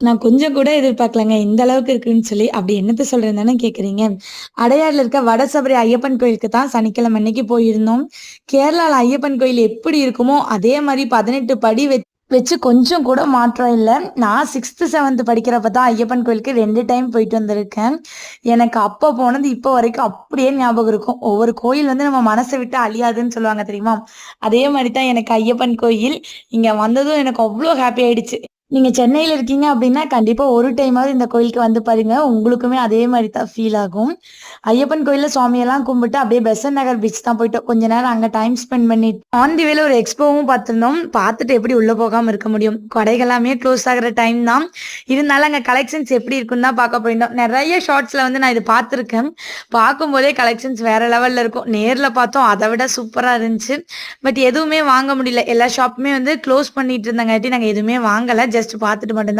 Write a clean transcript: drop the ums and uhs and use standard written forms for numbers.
நான் கொஞ்சம் கூட எதிர்பார்க்கலங்க. இந்த அளவுக்கு இருக்குன்னு சொல்லி. அப்படி என்னத்த சொல்றேன்னு தானே கேட்குறீங்க. அடையார்ல இருக்க வடசபரி ஐயப்பன் கோயிலுக்கு தான் சனிக்கிழமை அன்னைக்கு போயிருந்தோம். கேரளால ஐயப்பன் கோயில் எப்படி இருக்குமோ, அதே மாரி 18 படி வச்சு கொஞ்சம் கூட மாற்றம் இல்ல. நான் 6த், 7த் படிக்கிறப்ப தான் ஐயப்பன் கோயிலுக்கு 2 டைம் போயிட்டு வந்திருக்கேன். எனக்கு அப்ப போனது இப்ப வரைக்கும் அப்படியே ஞாபகம் இருக்கும். ஒவ்வொரு கோயில் வந்து நம்ம மனச விட்டு அழியாதுன்னு சொல்லுவாங்க தெரியுமா? அதே மாரி தான் எனக்கு ஐயப்பன் கோயில். இங்க வந்ததும் எனக்கு அவ்ளோ ஹாப்பி ஆயிடுச்சு. நீங்க சென்னையில இருக்கீங்க அப்படின்னா, கண்டிப்பா ஒரு டைமாவது இந்த கோயிலுக்கு வந்து பாருங்க. உங்களுக்குமே அதே மாரி தான் ஃபீல் ஆகும். ஐயப்பன் கோயில்ல சுவாமியெல்லாம் கும்பிட்டு அப்படியே பெசன்ட் நகர் பீச் தான் போயிட்டோம். கொஞ்ச நேரம் அங்க டைம் ஸ்பெண்ட் பண்ணிட்டு, ஆன் தி வேல ஒரு எக்ஸ்போவும் பார்த்திருந்தோம். பார்த்துட்டு எப்படி உள்ள போகாம இருக்க முடியும்? கடைகள்லாமே க்ளோஸ் ஆகுற டைம் தான். இருந்தாலும் அங்க கலெக்ஷன்ஸ் எப்படி இருக்குன்னு தான் பார்க்க போயிருந்தோம். நெறைய ஷார்ட்ஸ்ல வந்து நான் இது பார்த்துருக்கேன். பார்க்கும்போதே கலெக்ஷன்ஸ் வேற லெவல்ல இருக்கும். நேர்ல பார்த்தோம் அத விட சூப்பரா இருந்துச்சு. பட் எதுவுமே வாங்க முடியல. எல்லா ஷாப்புமே வந்து க்ளோஸ் பண்ணிட்டு இருந்தங்காட்டி நாங்க எதுவுமே வாங்கல. ஜஸ்ட் பார்த்துட்டு மட்டும் தான்